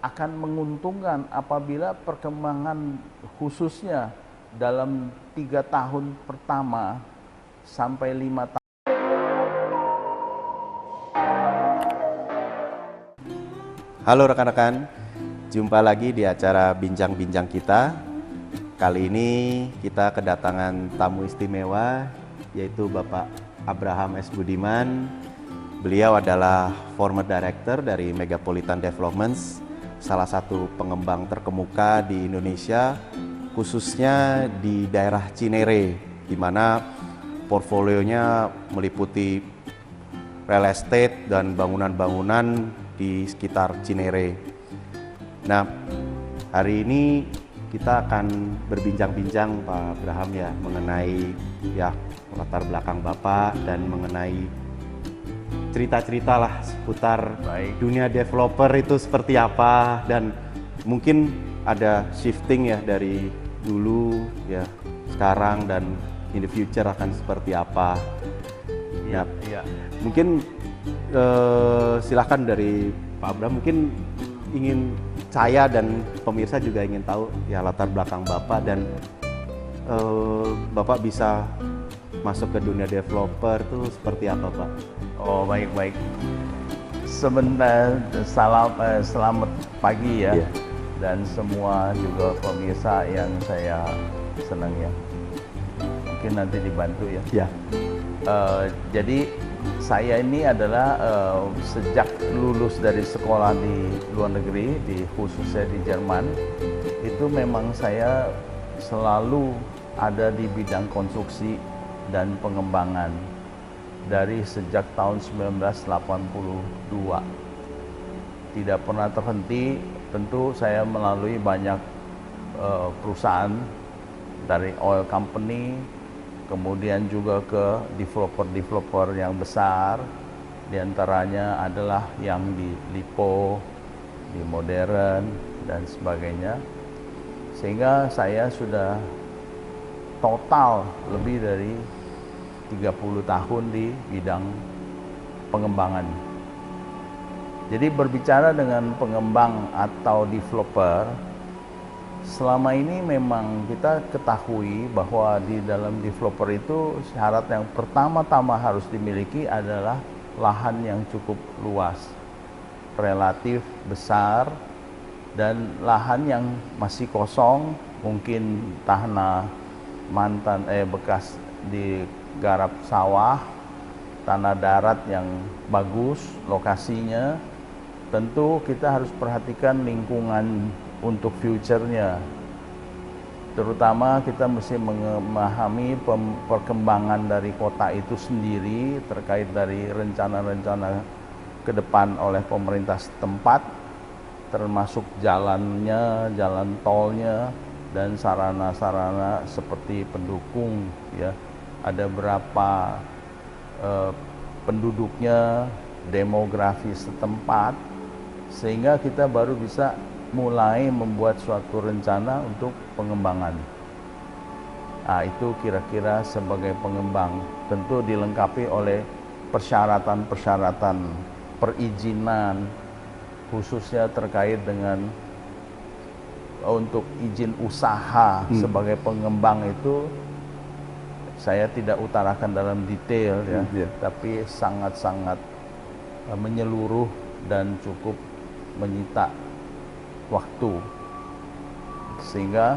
akan menguntungkan apabila perkembangan khususnya dalam 3 tahun pertama sampai 5 tahun. Halo rekan-rekan, jumpa lagi di acara bincang-bincang kita. Kali ini kita kedatangan tamu istimewa, yaitu Bapak Abraham S. Budiman. Beliau adalah former director dari Megapolitan Developments, salah satu pengembang terkemuka di Indonesia, khususnya di daerah Cinere, di mana portfolionya meliputi real estate dan bangunan-bangunan di sekitar Cinere. Nah, hari ini kita akan berbincang-bincang Pak Abraham ya mengenai latar belakang Bapak dan mengenai cerita-cerita lah seputar dunia developer itu seperti apa, dan mungkin ada shifting ya dari dulu ya sekarang dan in the future akan seperti apa. Ya. Mungkin silahkan dari Pak Abraham, mungkin ingin saya dan pemirsa juga ingin tahu ya latar belakang Bapak dan Bapak bisa masuk ke dunia developer itu seperti apa, Pak? Oh, baik. Selamat pagi ya. Yeah. Dan semua juga pemirsa yang saya senang ya. Mungkin nanti dibantu ya. Ya. Jadi saya ini adalah sejak lulus dari sekolah di luar negeri, khususnya di Jerman, itu memang saya selalu ada di bidang konstruksi dan pengembangan dari sejak tahun 1982. Tidak pernah terhenti, tentu saya melalui banyak perusahaan, dari oil company, kemudian juga ke developer yang besar, diantaranya adalah yang di Lipo, di Modern, dan sebagainya. Sehingga saya sudah total lebih dari 30 tahun di bidang pengembangan. Jadi berbicara dengan pengembang atau developer, selama ini memang kita ketahui bahwa di dalam developer itu syarat yang pertama-tama harus dimiliki adalah lahan yang cukup luas, relatif besar, dan lahan yang masih kosong, mungkin tanah bekas digarap sawah, tanah darat yang bagus lokasinya. Tentu kita harus perhatikan lingkungan untuk future-nya. Terutama kita mesti memahami perkembangan dari kota itu sendiri terkait dari rencana-rencana ke depan oleh pemerintah setempat, termasuk jalannya, jalan tolnya, dan sarana-sarana seperti pendukung ya. Ada berapa penduduknya, demografi setempat, sehingga kita baru bisa mulai membuat suatu rencana untuk pengembangan. Nah, itu kira-kira sebagai pengembang, tentu dilengkapi oleh persyaratan-persyaratan perizinan, khususnya terkait dengan untuk izin usaha sebagai pengembang itu saya tidak utarakan dalam detail ya, tapi sangat-sangat menyeluruh dan cukup menyita waktu, sehingga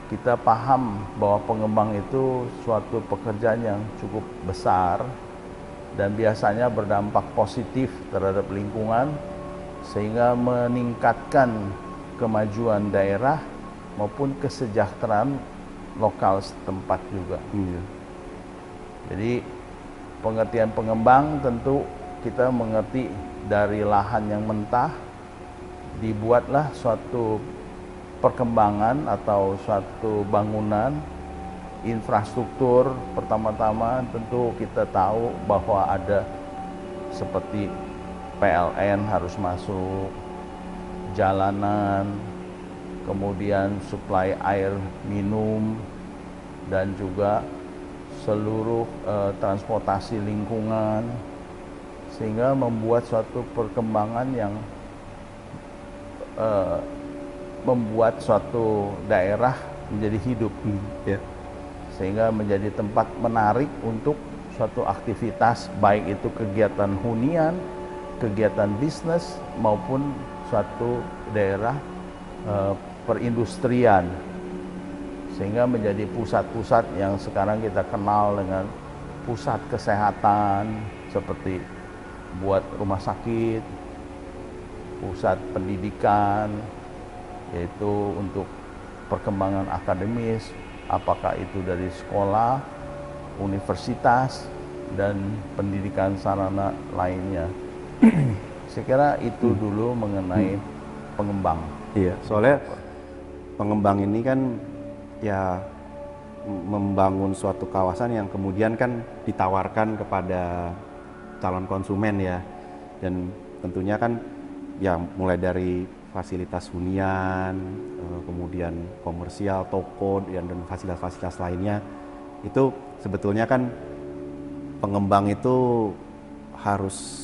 kita paham bahwa pengembang itu suatu pekerjaan yang cukup besar dan biasanya berdampak positif terhadap lingkungan, sehingga meningkatkan kemajuan daerah maupun kesejahteraan lokal setempat juga. Jadi pengertian pengembang tentu kita mengerti dari lahan yang mentah, dibuatlah suatu perkembangan atau suatu bangunan infrastruktur. Pertama-tama tentu kita tahu bahwa ada seperti PLN harus masuk, jalanan, kemudian suplai air minum, dan juga seluruh transportasi lingkungan, sehingga membuat suatu perkembangan yang eh, membuat suatu daerah menjadi hidup, Ya. sehingga menjadi tempat menarik untuk suatu aktivitas, baik itu kegiatan hunian, kegiatan bisnis, maupun suatu daerah perindustrian, sehingga menjadi pusat-pusat yang sekarang kita kenal dengan pusat kesehatan, seperti buat rumah sakit, pusat pendidikan, yaitu untuk perkembangan akademis, apakah itu dari sekolah, universitas, dan pendidikan sarana lainnya. Saya kira itu dulu mengenai pengembang. Iya, soalnya pengembang ini kan ya membangun suatu kawasan yang kemudian kan ditawarkan kepada calon konsumen ya, dan tentunya kan ya mulai dari fasilitas hunian, kemudian komersial, toko, dan fasilitas-fasilitas lainnya, itu sebetulnya kan pengembang itu harus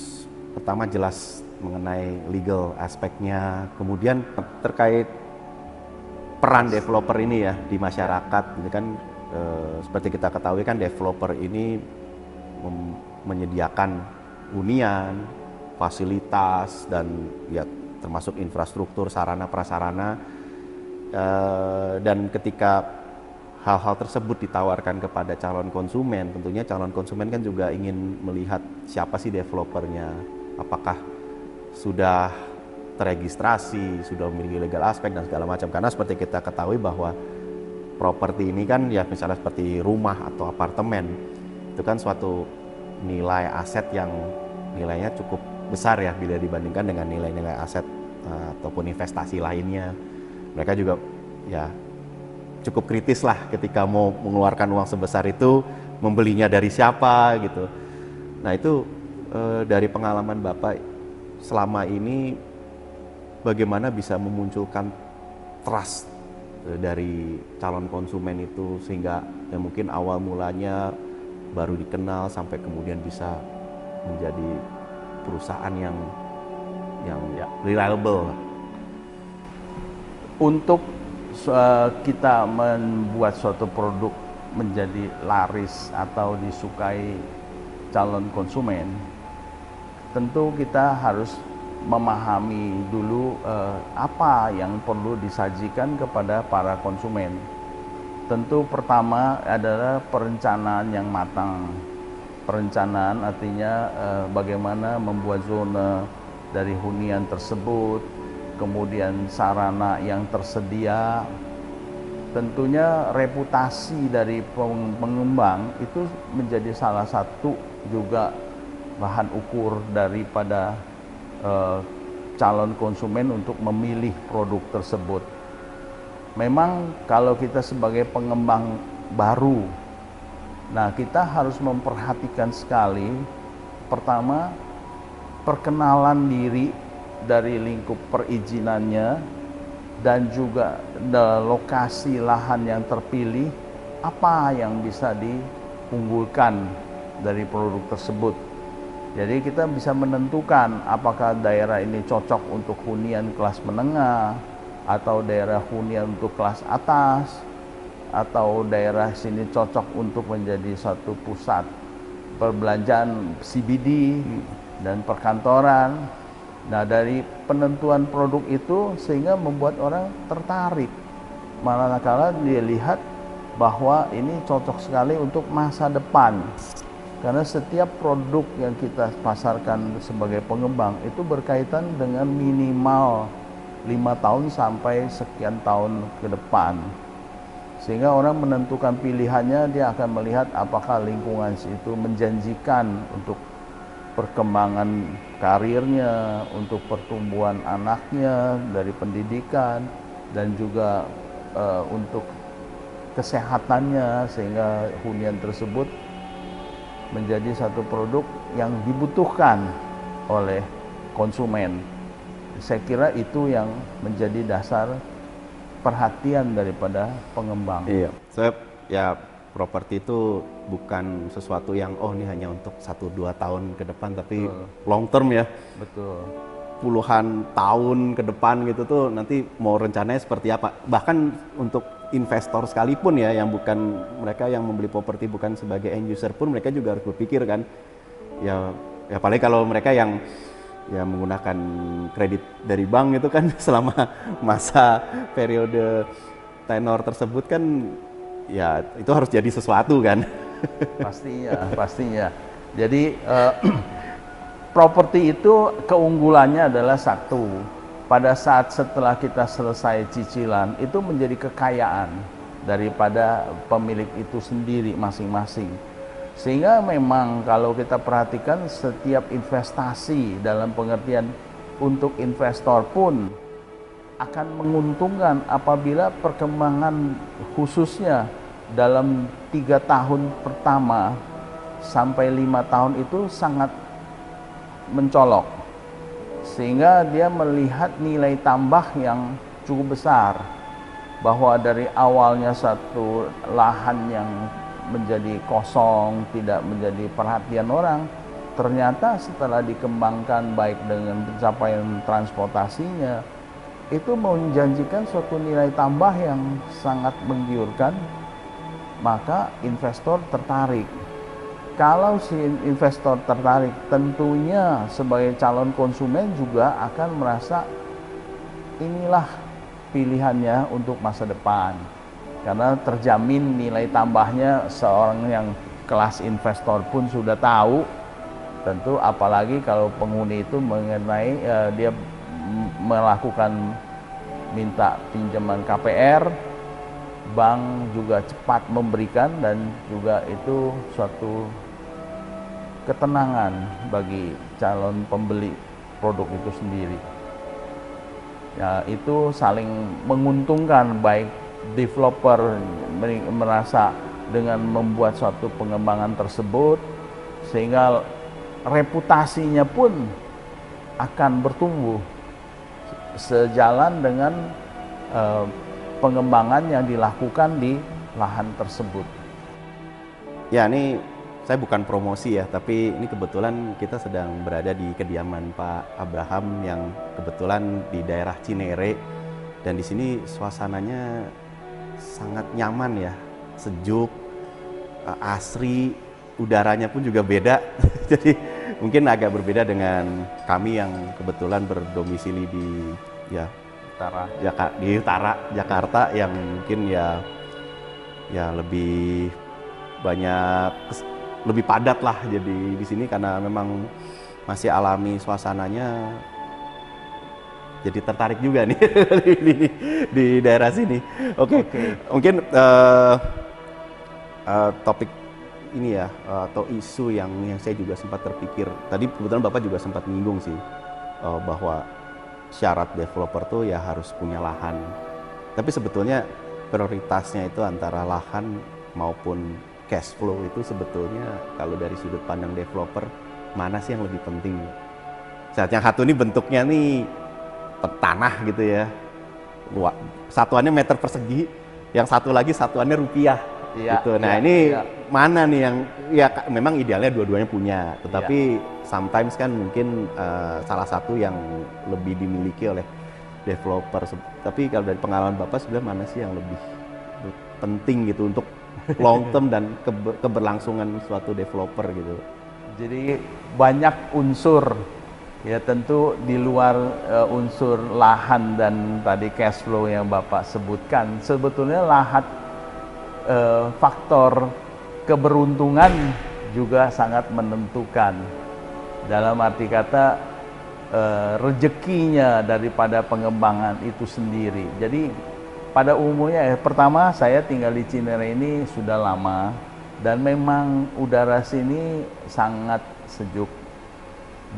pertama jelas mengenai legal aspeknya, kemudian terkait peran developer ini ya di masyarakat. Ini kan seperti kita ketahui kan developer ini menyediakan hunian, fasilitas, dan ya termasuk infrastruktur, sarana prasarana, dan ketika hal-hal tersebut ditawarkan kepada calon konsumen, tentunya calon konsumen kan juga ingin melihat siapa sih developernya, apakah sudah teregistrasi, sudah memiliki legal aspek dan segala macam. Karena seperti kita ketahui bahwa properti ini kan ya misalnya seperti rumah atau apartemen, itu kan suatu nilai aset yang nilainya cukup besar ya bila dibandingkan dengan nilai-nilai aset ataupun investasi lainnya. Mereka juga ya cukup kritis lah ketika mau mengeluarkan uang sebesar itu, membelinya dari siapa gitu. Nah itu dari pengalaman Bapak selama ini, bagaimana bisa memunculkan trust dari calon konsumen itu, sehingga ya mungkin awal mulanya baru dikenal sampai kemudian bisa menjadi perusahaan yang ya reliable. Untuk kita membuat suatu produk menjadi laris atau disukai calon konsumen, tentu kita harus memahami dulu apa yang perlu disajikan kepada para konsumen. Tentu pertama adalah perencanaan yang matang. Perencanaan artinya bagaimana membuat zona dari hunian tersebut, kemudian sarana yang tersedia. Tentunya reputasi dari pengembang itu menjadi salah satu juga bahan ukur daripada calon konsumen untuk memilih produk tersebut. Memang kalau kita sebagai pengembang baru, nah kita harus memperhatikan sekali, pertama perkenalan diri dari lingkup perizinannya, dan juga lokasi lahan yang terpilih, apa yang bisa diunggulkan dari produk tersebut. Jadi kita bisa menentukan apakah daerah ini cocok untuk hunian kelas menengah, atau daerah hunian untuk kelas atas, atau daerah sini cocok untuk menjadi satu pusat perbelanjaan CBD dan perkantoran. Nah dari penentuan produk itu sehingga membuat orang tertarik, manakala dia lihat bahwa ini cocok sekali untuk masa depan. Karena setiap produk yang kita pasarkan sebagai pengembang itu berkaitan dengan minimal 5 tahun sampai sekian tahun ke depan. Sehingga orang menentukan pilihannya, dia akan melihat apakah lingkungan itu menjanjikan untuk perkembangan karirnya, untuk pertumbuhan anaknya dari pendidikan, dan juga untuk kesehatannya, sehingga hunian tersebut menjadi satu produk yang dibutuhkan oleh konsumen. Saya kira itu yang menjadi dasar perhatian daripada pengembang. Iya, saya ya properti itu bukan sesuatu yang oh ini hanya untuk 1-2 tahun ke depan, tapi long term ya. Betul. puluhan tahun ke depan gitu tuh nanti mau rencananya seperti apa. Bahkan untuk investor sekalipun ya, yang bukan mereka yang membeli properti bukan sebagai end user pun mereka juga harus berpikir kan. Ya apalagi kalau mereka yang ya menggunakan kredit dari bank itu kan selama masa periode tenor tersebut kan ya itu harus jadi sesuatu kan. Pastinya. Jadi properti itu keunggulannya adalah satu, pada saat setelah kita selesai cicilan itu menjadi kekayaan daripada pemilik itu sendiri masing-masing. Sehingga memang kalau kita perhatikan setiap investasi dalam pengertian untuk investor pun akan menguntungkan apabila perkembangan khususnya dalam 3 tahun pertama sampai 5 tahun itu sangat mencolok, sehingga dia melihat nilai tambah yang cukup besar, bahwa dari awalnya satu lahan yang menjadi kosong, tidak menjadi perhatian orang, ternyata setelah dikembangkan baik dengan pencapaian transportasinya itu menjanjikan suatu nilai tambah yang sangat menggiurkan, maka investor tertarik. Kalau si investor tertarik, tentunya sebagai calon konsumen juga akan merasa inilah pilihannya untuk masa depan, karena terjamin nilai tambahnya. Seorang yang kelas investor pun sudah tahu, tentu apalagi kalau penghuni itu mengenai dia melakukan minta pinjaman KPR, bank juga cepat memberikan, dan juga itu suatu ketenangan bagi calon pembeli produk itu sendiri. Ya, itu saling menguntungkan, baik developer merasa dengan membuat suatu pengembangan tersebut sehingga reputasinya pun akan bertumbuh sejalan dengan pengembangan yang dilakukan di lahan tersebut. Ya, ini saya bukan promosi ya, tapi ini kebetulan kita sedang berada di kediaman Pak Abraham yang kebetulan di daerah Cinere, dan di sini suasananya sangat nyaman ya, sejuk, asri, udaranya pun juga beda. Jadi mungkin agak berbeda dengan kami yang kebetulan berdomisili di utara Jakarta, yang mungkin ya lebih banyak, lebih padat lah. Jadi di sini karena memang masih alami suasananya, jadi tertarik juga nih di daerah sini. Oke. Mungkin topik ini ya, atau isu yang saya juga sempat terpikir tadi, kebetulan Bapak juga sempat menyinggung sih, bahwa syarat developer tuh ya harus punya lahan. Tapi sebetulnya prioritasnya itu antara lahan maupun cash flow. Itu sebetulnya kalau dari sudut pandang developer, mana sih yang lebih penting? Saat yang satu ini bentuknya nih tanah gitu ya, satuannya meter persegi, yang satu lagi satuannya rupiah gitu. Nah ini mana nih yang ya memang idealnya dua-duanya punya, tetapi sometimes kan mungkin salah satu yang lebih dimiliki oleh developer. Tapi kalau dari pengalaman Bapak sebenarnya mana sih yang lebih penting gitu untuk long term dan keberlangsungan suatu developer gitu? Jadi banyak unsur ya, tentu di luar unsur lahan dan tadi cash flow yang Bapak sebutkan, sebetulnya faktor keberuntungan juga sangat menentukan, dalam arti kata rezekinya daripada pengembangan itu sendiri. Jadi pada umumnya pertama saya tinggal di Cinere ini sudah lama, dan memang udara sini sangat sejuk.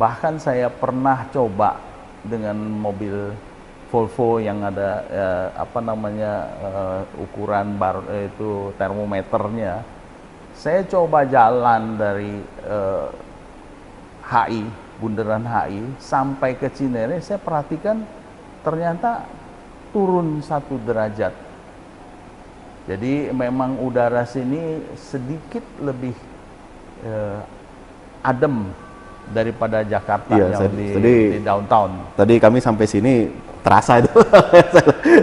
Bahkan saya pernah coba dengan mobil Volvo yang ada ukuran itu termometernya. Saya coba jalan dari HI, Bundaran HI sampai ke Cinere, saya perhatikan ternyata turun 1 derajat. Jadi memang udara sini sedikit lebih adem daripada Jakarta Iya, yang di downtown. tadi kami sampai sini terasa itu.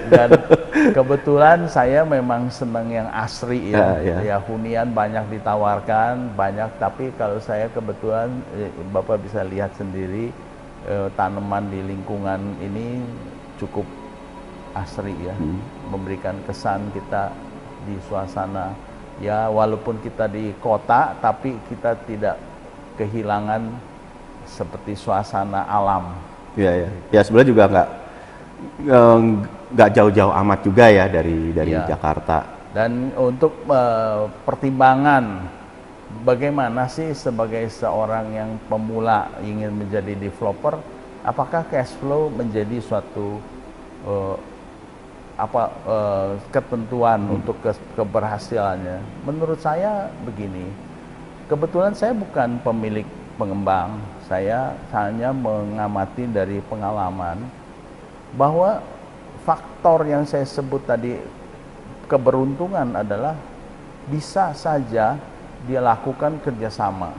Dan kebetulan saya memang senang yang asri ya. Ya, ya. Ya hunian banyak ditawarkan, banyak, tapi kalau saya kebetulan Bapak bisa lihat sendiri tanaman di lingkungan ini cukup asri ya. Memberikan kesan kita di suasana ya, walaupun kita di kota tapi kita tidak kehilangan seperti suasana alam. Iya, ya. Ya sebenarnya juga nggak jauh-jauh amat juga ya dari Ya. Jakarta. Dan untuk pertimbangan bagaimana sih sebagai seorang yang pemula ingin menjadi developer, apakah cash flow menjadi suatu ketentuan untuk keberhasilannya? Menurut saya begini, kebetulan saya bukan pemilik pengembang, saya hanya mengamati dari pengalaman bahwa faktor yang saya sebut tadi keberuntungan adalah bisa saja dia lakukan kerjasama.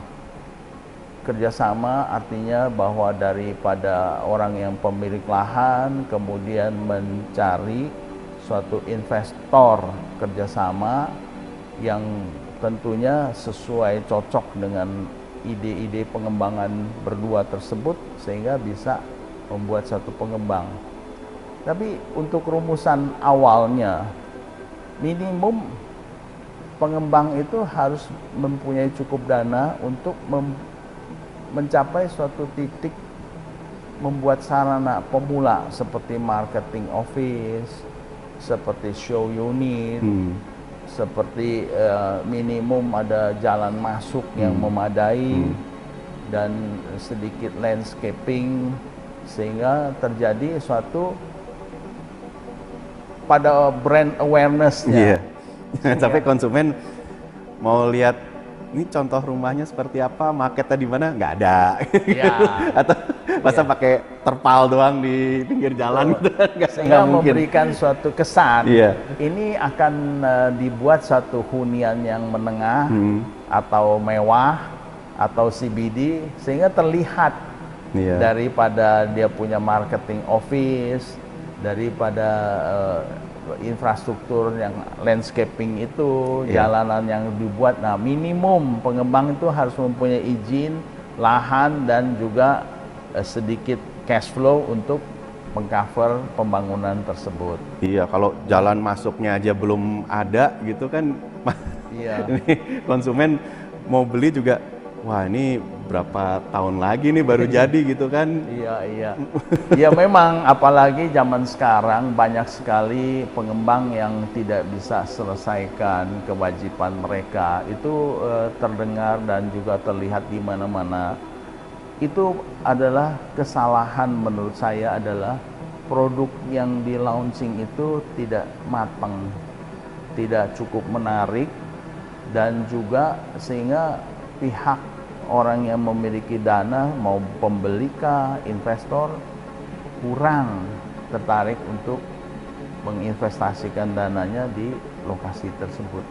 Kerjasama artinya bahwa daripada orang yang pemilik lahan kemudian mencari suatu investor kerjasama yang tentunya sesuai cocok dengan ide-ide pengembangan berdua tersebut sehingga bisa membuat satu pengembang. Tapi untuk rumusan awalnya, minimum pengembang itu harus mempunyai cukup dana untuk mencapai suatu titik membuat sarana pemula seperti marketing office, seperti show unit, seperti minimum ada jalan masuk yang memadai dan sedikit landscaping sehingga terjadi suatu pada brand awareness-nya. Iya. Sampai konsumen mau lihat ini contoh rumahnya seperti apa, marketnya di mana, nggak ada. Iya. Atau masa pakai terpal doang di pinggir jalan gitu, Sehingga nggak mungkin. memberikan suatu kesan. Iya. Ini akan dibuat suatu hunian yang menengah atau mewah atau CBD sehingga terlihat daripada dia punya marketing office, daripada infrastruktur yang landscaping itu, jalanan yang dibuat. Nah, minimum pengembang itu harus mempunyai izin, lahan dan juga sedikit cash flow untuk mengcover pembangunan tersebut. Iya, kalau jalan masuknya aja belum ada gitu kan, ini konsumen mau beli juga, wah ini berapa tahun lagi nih baru jadi gitu kan. Iya. Ya memang apalagi zaman sekarang banyak sekali pengembang yang tidak bisa selesaikan kewajiban mereka. Itu terdengar dan juga terlihat di mana-mana. Itu adalah kesalahan menurut saya adalah produk yang di launching itu tidak matang, tidak cukup menarik dan juga sehingga pihak orang yang memiliki dana mau pembeli kah, investor kurang tertarik untuk menginvestasikan dananya di lokasi tersebut.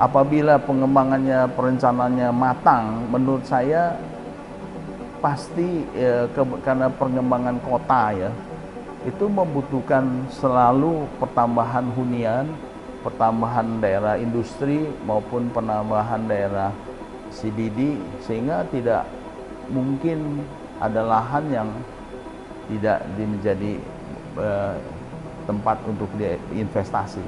Apabila pengembangannya, perencanaannya matang, menurut saya pasti karena pengembangan kota ya, itu membutuhkan selalu pertambahan hunian, pertambahan daerah industri maupun penambahan daerah CBD, sehingga tidak mungkin ada lahan yang tidak menjadi tempat untuk investasi.